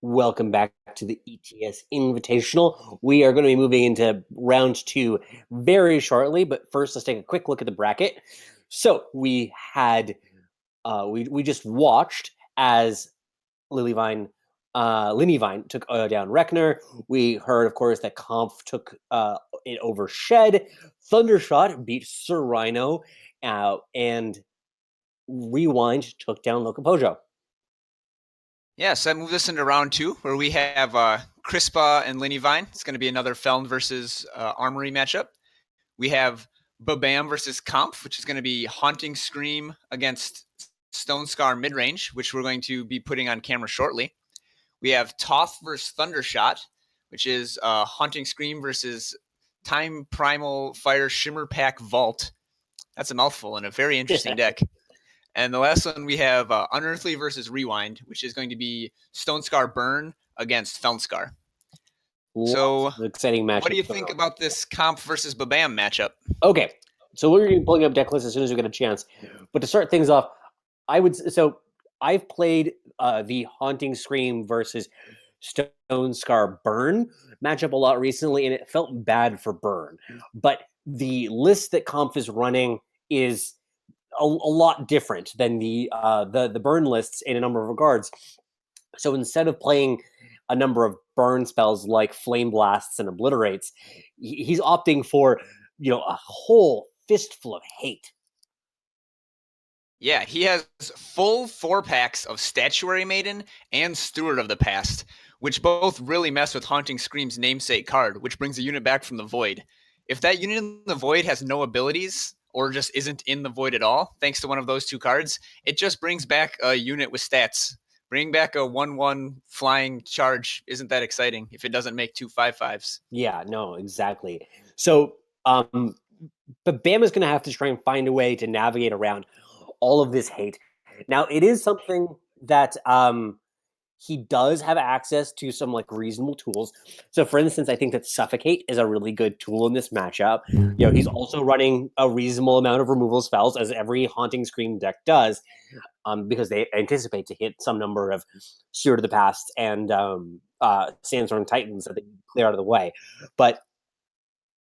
Welcome back to the ETS Invitational. We are going to be moving into round two very shortly, but first let's take a quick look at the bracket. So we had we just watched as Lillyvine Linnivine took down Reckner. We heard, of course, that Kampf took it over Shed. Thundershot beat Sir Rhino, and Rewind took down Locopojo. Yes, that moves us into round two, where we have Crispa and Linnivine. It's going to be another Feln versus Armory matchup. We have Babam versus Kampf, which is going to be Haunting Scream against Stone Scar Midrange, which we're going to be putting on camera shortly. We have Toth versus Thundershot, which is Haunting Scream versus Time Primal Fire Shimmer Pack Vault. That's a mouthful and a very interesting deck. And the last one we have Unearthly versus Rewind, which is going to be Stone Scar Burn against Felnscar. So, exciting matchup. What do you think about this Kampf versus Babam matchup? Okay, so we're going to be pulling up deck lists as soon as we get a chance. But to start things off, I've played the Haunting Scream versus Stone Scar Burn matchup a lot recently, and it felt bad for Burn. But the list that Kampf is running is a lot different than the Burn lists in a number of regards. So instead of playing a number of burn spells like Flame Blasts and Obliterates, he's opting for a whole fistful of hate. Yeah, he has full 4-packs of Statuary Maiden and Steward of the Past, which both really mess with Haunting Scream's namesake card, which brings a unit back from the Void. If that unit in the Void has no abilities, or just isn't in the Void at all, thanks to one of those two cards, it just brings back a unit with stats. Bring back a 1/1 flying charge isn't that exciting if it doesn't make 2 5/5s. Yeah, no, exactly. So, but Bama's going to have to try and find a way to navigate around all of this hate. Now, it is something that he does have access to some like reasonable tools. So, for instance, I think that Suffocate is a really good tool in this matchup. He's also running a reasonable amount of removal spells, as every Haunting Scream deck does, because they anticipate to hit some number of Steward of the Past and Sandstorm Titans that they clear out of the way. But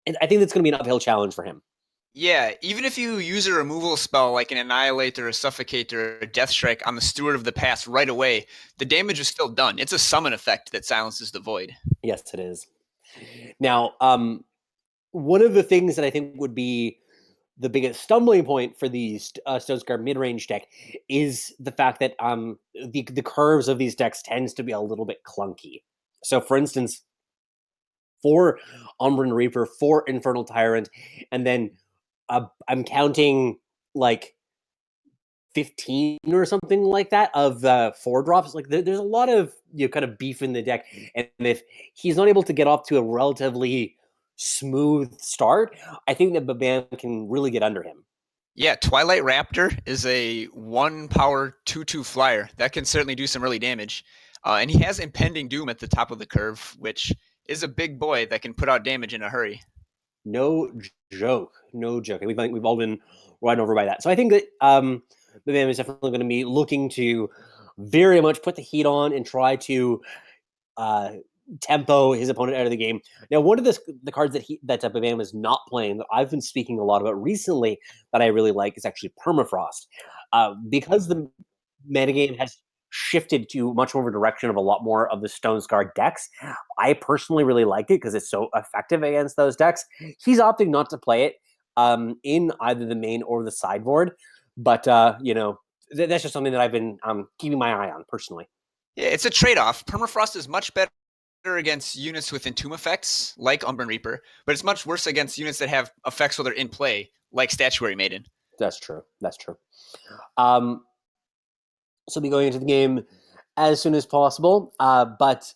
I think that's going to be an uphill challenge for him. Yeah, even if you use a removal spell like an Annihilate or a Suffocate or a Death Strike on the Steward of the Past right away, the damage is still done. It's a summon effect that silences the Void. Yes, it is. Now, one of the things that I think would be the biggest stumbling point for the Stone Scar mid-range deck is the fact that the curves of these decks tends to be a little bit clunky. So, for instance, for Umbran Reaper, for Infernal Tyrant, and then I'm counting like 15 or something like that of 4-drops. Like there's a lot of kind of beef in the deck, and if he's not able to get off to a relatively smooth start, I think that Babam can really get under him. Yeah, Twilight Raptor is a 1-power 2/2 flyer that can certainly do some really damage, and he has Impending Doom at the top of the curve, which is a big boy that can put out damage in a hurry. No joke, no joke. We've all been run over by that. So I think that Babam is definitely going to be looking to very much put the heat on and try to tempo his opponent out of the game. Now, one of the cards that Babam is not playing that I've been speaking a lot about recently that I really like is actually Permafrost. Because the metagame has shifted to much more of a direction of a lot more of the Stone Scar decks, I personally really liked it because it's so effective against those decks. He's opting not to play it in either the main or the sideboard, but that's just something that I've been keeping my eye on personally. Yeah, it's a trade-off. Permafrost is much better against units with Entomb effects, like Umbran Reaper, but it's much worse against units that have effects while they're in play, like Statuary Maiden. That's true. That's true. So be going into the game as soon as possible, but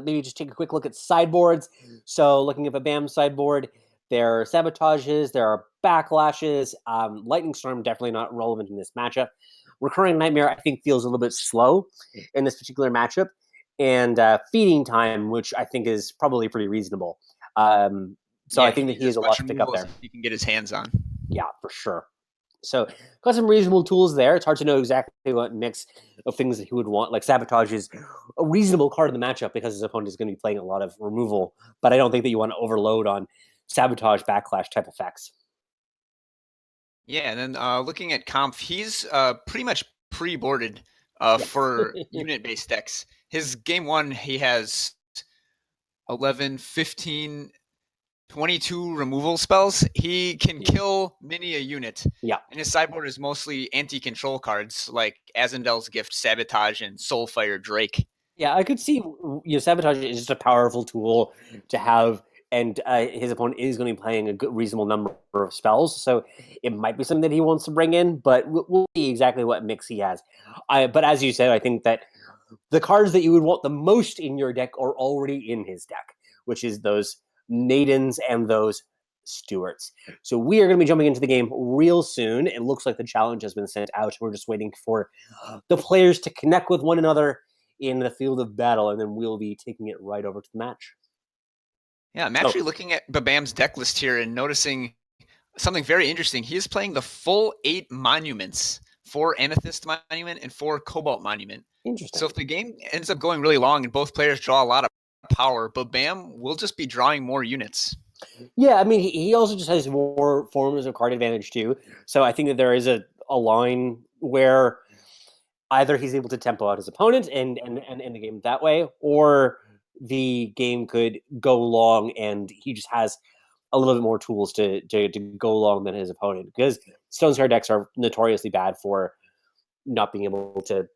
maybe just take a quick look at sideboards. So looking at the BAM sideboard, there are sabotages, there are backlashes. Lightning Storm definitely not relevant in this matchup. Recurring Nightmare, I think, feels a little bit slow in this particular matchup. And Feeding Time, which I think is probably pretty reasonable. So I think that he has a lot to pick up there. He can get his hands on. Yeah, for sure. So got some reasonable tools there. It's hard to know exactly what mix of things that he would want. Like Sabotage is a reasonable card in the matchup because his opponent is going to be playing a lot of removal, but I don't think that you want to overload on Sabotage, Backlash type effects. Yeah, and then looking at Kampf, he's pretty much pre-boarded Yes. for unit-based decks. His game 1, he has 11, 15, 22 removal spells. He can kill many a unit. Yeah. And his sideboard is mostly anti-control cards like Azendel's Gift, Sabotage, and Soulfire Drake. Yeah, I could see Sabotage is just a powerful tool to have, and his opponent is going to be playing a good, reasonable number of spells, so it might be something that he wants to bring in, but we'll see exactly what mix he has. But as you said, I think that the cards that you would want the most in your deck are already in his deck, which is those Maidens and those Stewarts. So we are going to be jumping into the game real soon. It looks like the challenge has been sent out. We're just waiting for the players to connect with one another in the field of battle, and then we'll be taking it right over to the match. Yeah, I'm actually looking at Babam's deck list here and noticing something very interesting. He is playing the full 8 monuments, 4 Amethyst Monument and 4 Cobalt Monument. Interesting. So if the game ends up going really long and both players draw a lot of power, Babam will just be drawing more units. Yeah, I mean, he also just has more forms of card advantage too. So I think that there is a line where either he's able to tempo out his opponent and end the game that way, or the game could go long and he just has a little bit more tools to go long than his opponent, because Stone's card decks are notoriously bad for not being able to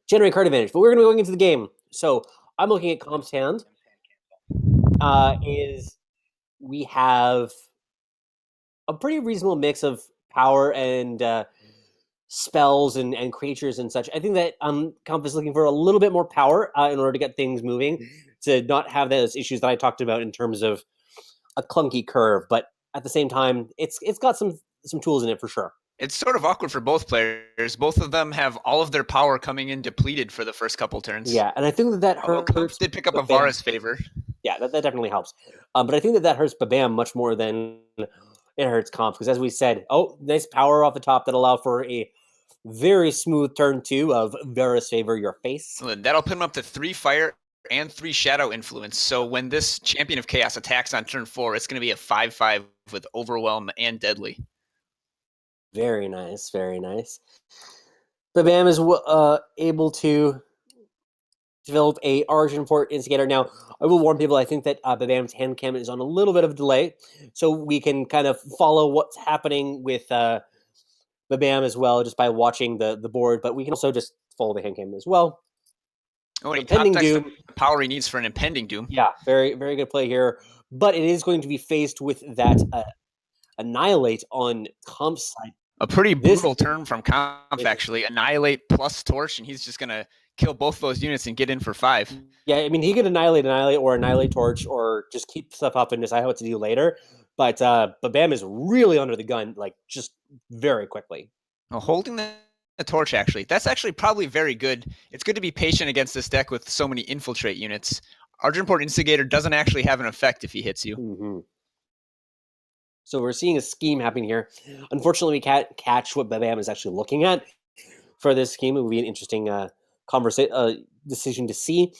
generate card advantage. But we're going to be going into the game. So I'm looking at Comp's hand. We have a pretty reasonable mix of power and spells and creatures and such. I think that Comp is looking for a little bit more power in order to get things moving, to not have those issues that I talked about in terms of a clunky curve. But at the same time, it's got some tools in it for sure. It's sort of awkward for both players. Both of them have all of their power coming in depleted for the first couple turns. Yeah, and I think that hurts. Kampf did pick up a Vara's favor. Yeah, that definitely helps. But I think that hurts Babam much more than it hurts Comp, because as we said, nice power off the top that allow for a very smooth turn 2 of Vara's favor your face. That'll put him up to 3 fire and 3 shadow influence. So when this Champion of Chaos attacks on turn 4, it's going to be a 5/5 with overwhelm and deadly. Very nice, very nice. Babam is able to develop a Origin Port Instigator. Now, I will warn people, I think that Babam's hand cam is on a little bit of a delay, so we can kind of follow what's happening with Babam as well, just by watching the board, but we can also just follow the hand cam as well. Oh, and impending doom, the power he needs for an impending doom. Yeah, very, very good play here, but it is going to be faced with that Annihilate on Comp's side. A pretty brutal turn from Kampf, actually. Annihilate plus Torch, and he's just going to kill both those units and get in for 5. Yeah, I mean, he could Annihilate, or Annihilate Torch, or just keep stuff up and decide what to do later. But Babam is really under the gun, like, just very quickly. Holding the Torch, actually. That's actually probably very good. It's good to be patient against this deck with so many Infiltrate units. Origin Port Instigator doesn't actually have an effect if he hits you. Mm-hmm. So we're seeing a scheme happening here. Unfortunately, we can't catch what Babam is actually looking at for this scheme. It would be an interesting decision to see.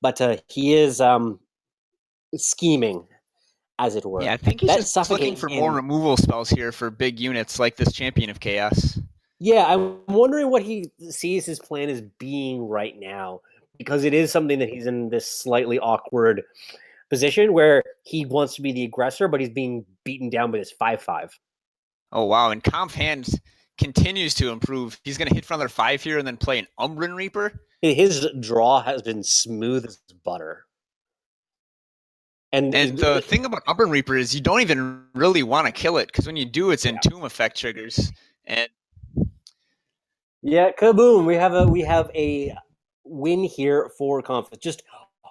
But he is scheming, as it were. Yeah, I think he's just looking for more removal spells here for big units like this Champion of Chaos. Yeah, I'm wondering what he sees his plan as being right now, because it is something that he's in this slightly awkward position where he wants to be the aggressor, but he's being beaten down by this 5/5. Oh, wow. And Kampf hand continues to improve. He's going to hit for another 5 here and then play an Umbran Reaper. His draw has been smooth as butter. And the thing about Umbran Reaper is you don't even really want to kill it, because when you do, it's in Tomb Effect triggers. And yeah, kaboom! We have a win here for Kampf. Just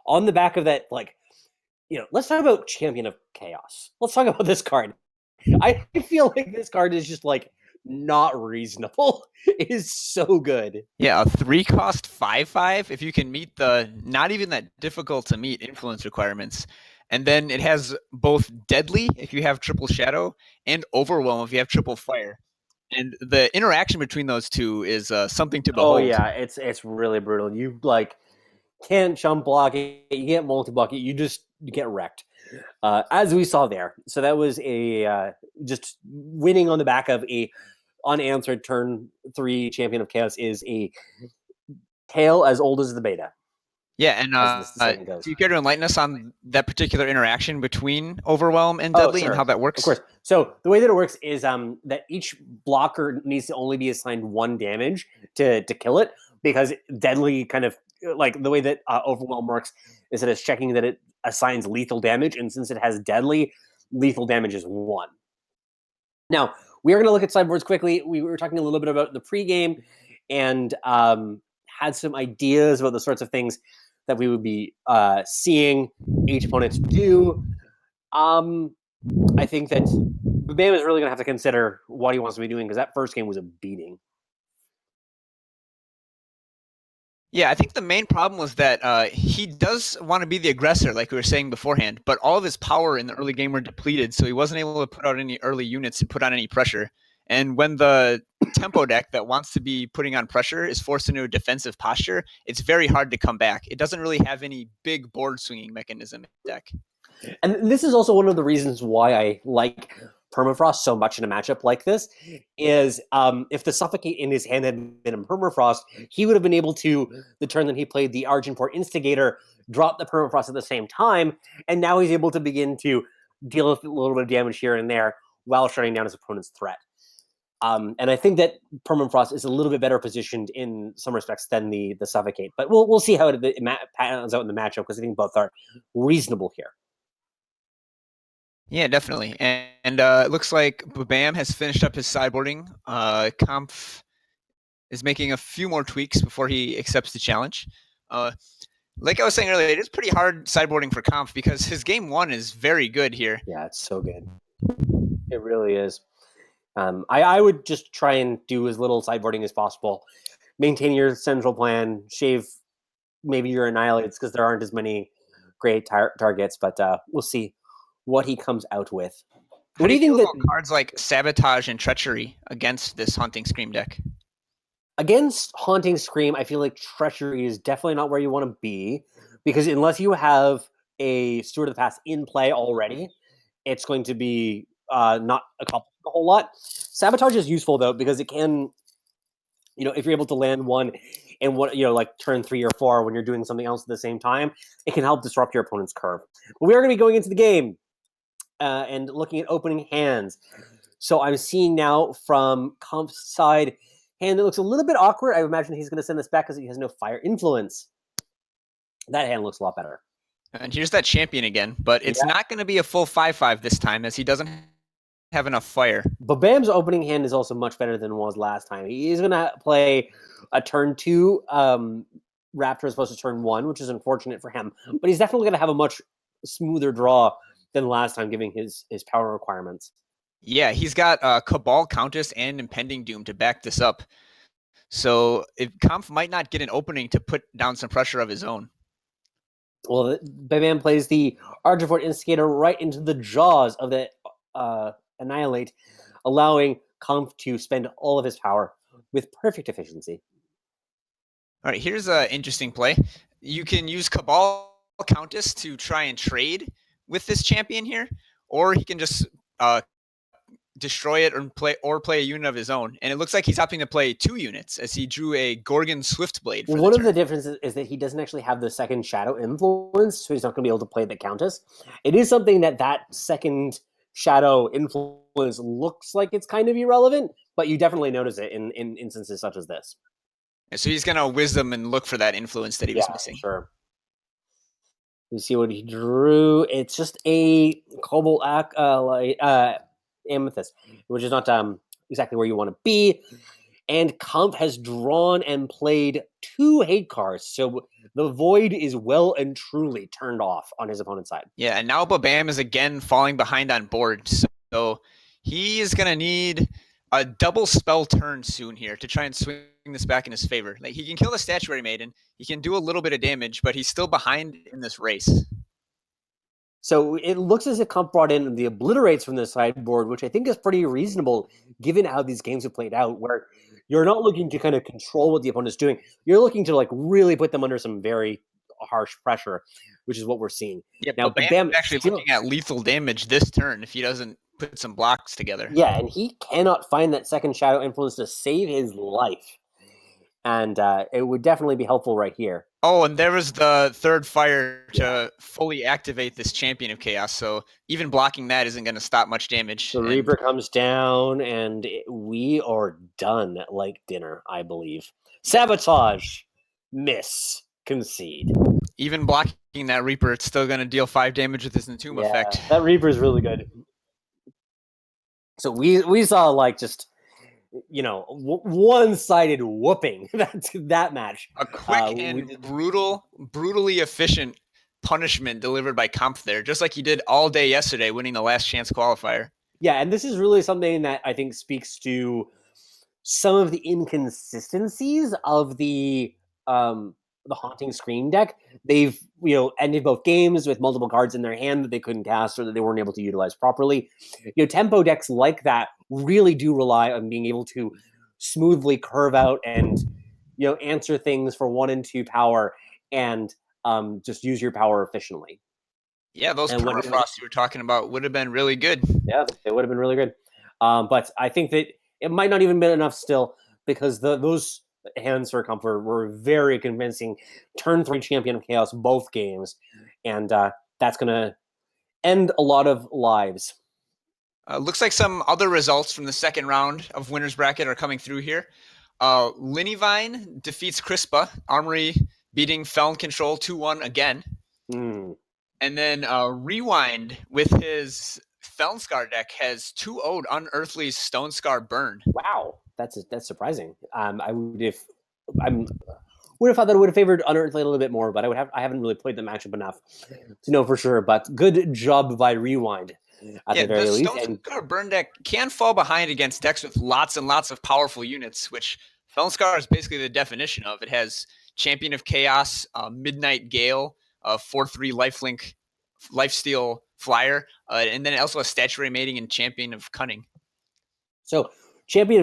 on the back of that, let's talk about Champion of Chaos. Let's talk about this card. I feel like this card is just not reasonable. It is so good. Yeah, a 3-cost 5/5. If you can meet the not even that difficult to meet influence requirements, And then it has both Deadly if you have triple Shadow and Overwhelm if you have triple Fire. And the interaction between those two is something to behold. Oh yeah, it's really brutal. You like can't jump block it, you can't multi block it, you get wrecked. As we saw there. So that was a just winning on the back of a unanswered turn 3 champion of chaos is a tale as old as the beta. Yeah, and as the saying goes. do you care to enlighten us on that particular interaction between Overwhelm and Deadly and how that works? Of course. So the way that it works is that each blocker needs to only be assigned 1 damage to kill it, because Deadly kind of like the way that Overwhelm works is that it's checking that it assigns lethal damage, and since it has Deadly, lethal damage is 1. Now, we are going to look at sideboards quickly. We were talking a little bit about the pregame and had some ideas about the sorts of things that we would be seeing each opponent do. I think that Babam is really going to have to consider what he wants to be doing, because that first game was a beating. Yeah, I think the main problem was that he does want to be the aggressor, like we were saying beforehand, but all of his power in the early game were depleted, so he wasn't able to put out any early units and put on any pressure. And when the tempo deck that wants to be putting on pressure is forced into a defensive posture, it's very hard to come back. It doesn't really have any big board swinging mechanism in the deck. And this is also one of the reasons why I like Permafrost so much in a matchup like this, is if the Suffocate in his hand had been in Permafrost, he would have been able to, the turn that he played the Argenport Instigator, drop the Permafrost at the same time, and now he's able to begin to deal with a little bit of damage here and there while shutting down his opponent's threat. And I think that Permafrost is a little bit better positioned in some respects than the Suffocate, but we'll see how it pans out in the matchup, because I think both are reasonable here. Yeah, definitely. And it looks like Babam has finished up his sideboarding. Kampf is making a few more tweaks before he accepts the challenge. Like I was saying earlier, it is pretty hard sideboarding for Kampf because his game 1 is very good here. Yeah, it's so good. It really is. I would just try and do as little sideboarding as possible. Maintain your central plan, shave maybe your annihilates, because there aren't as many great targets, but we'll see what he comes out with. How do you feel about cards like Sabotage and Treachery against this Haunting Scream deck? Against Haunting Scream, I feel like Treachery is definitely not where you want to be, because unless you have a Steward of the Past in play already, it's going to be not accomplish a whole lot. Sabotage is useful, though, because it can, if you're able to land one in like turn 3 or 4 when you're doing something else at the same time, it can help disrupt your opponent's curve. But we are going to be going into the game and looking at opening hands. So I'm seeing now from Kampf's side, hand that looks a little bit awkward. I imagine he's going to send this back because he has no fire influence. That hand looks a lot better. And here's that champion again, but it's not going to be a full 5/5 this time, as he doesn't have enough fire. Babam's opening hand is also much better than it was last time. He's going to play a turn 2 Raptor as opposed to turn 1, which is unfortunate for him. But he's definitely going to have a much smoother draw than last time, given his power requirements. Yeah, he's got Cabal, Countess, and Impending Doom to back this up. So Kampf might not get an opening to put down some pressure of his own. Well, Babam plays the Argenport Instigator right into the jaws of the Annihilate, allowing Kampf to spend all of his power with perfect efficiency. All right, here's an interesting play. You can use Cabal Countess to try and trade with this champion here, or he can just destroy it or play a unit of his own. And it looks like he's opting to play 2 units, as he drew a Gorgon Swiftblade. One of the differences is that he doesn't actually have the second Shadow influence, so he's not going to be able to play the Countess. It is something that second Shadow influence looks like it's kind of irrelevant, but you definitely notice it in instances such as this. So he's going to Wisdom and look for that influence that he was missing. Sure. You see what he drew. It's just a Cobalt Amethyst, which is not exactly where you want to be. And Kampf has drawn and played 2 hate cards, so the Void is well and truly turned off on his opponent's side. Yeah, and now Babam is again falling behind on board, so he is going to need a double spell turn soon here to try and swing this back in his favor. Like, he can kill the Statuary Maiden, he can do a little bit of damage, but he's still behind in this race. So it looks as if Comp brought in the obliterates from the sideboard, which I think is pretty reasonable given how these games have played out, where you're not looking to kind of control what the opponent's doing. You're looking to like really put them under some very harsh pressure, which is what we're seeing. Yeah, Now, Babam Babam is actually still, looking at lethal damage this turn if he doesn't put some blocks together. yeah, and he cannot find that second Shadow Influence to save his life. And it would definitely be helpful right here. Oh, and there was the third fire Yeah. to fully activate this Champion of Chaos, so even blocking that isn't going to stop much damage. The And Reaper comes down, and we are done like dinner, I believe. Sabotage, miss, concede. even blocking that Reaper, it's still going to deal 5 damage with his Entomb effect. That Reaper is really good. So we saw like just one-sided whooping that match. A quick and brutally efficient punishment delivered by Kampf there, just like he did all day yesterday, winning the last chance qualifier. Yeah, and this is really something that I think speaks to some of the inconsistencies of the Haunting Scream deck. They've ended both games with multiple cards in their hand that they couldn't cast or that they weren't able to utilize properly. Tempo decks like that really do rely on being able to smoothly curve out and answer things for 1 and 2 power and just use your power efficiently. Yeah, those permafrosts you were talking about would have been really good. Yeah, it would have been really good. But I think that it might not even been enough still because those hands for Comfort were very convincing. Turn 3 Champion of Chaos both games, and that's going to end a lot of lives. Looks like some other results from the second round of Winner's Bracket are coming through here. Linivine defeats Crispa, Armory beating Felon Control 2-1 again. And then Rewind with his Felnscar deck has 2-0'd Unearthly's Stonescar Burn. Wow, that's surprising. I would have thought that it would have favored Unearthly a little bit more, but I haven't really played the matchup enough to know for sure. But good job by Rewind at the very least. Stonescar Burn deck can fall behind against decks with lots and lots of powerful units, which Felnscar is basically the definition of. It has Champion of Chaos, Midnight Gale, 4/3 lifelink, lifesteal flyer, and then it also has Statuary Mating and Champion of Cunning. So Champion of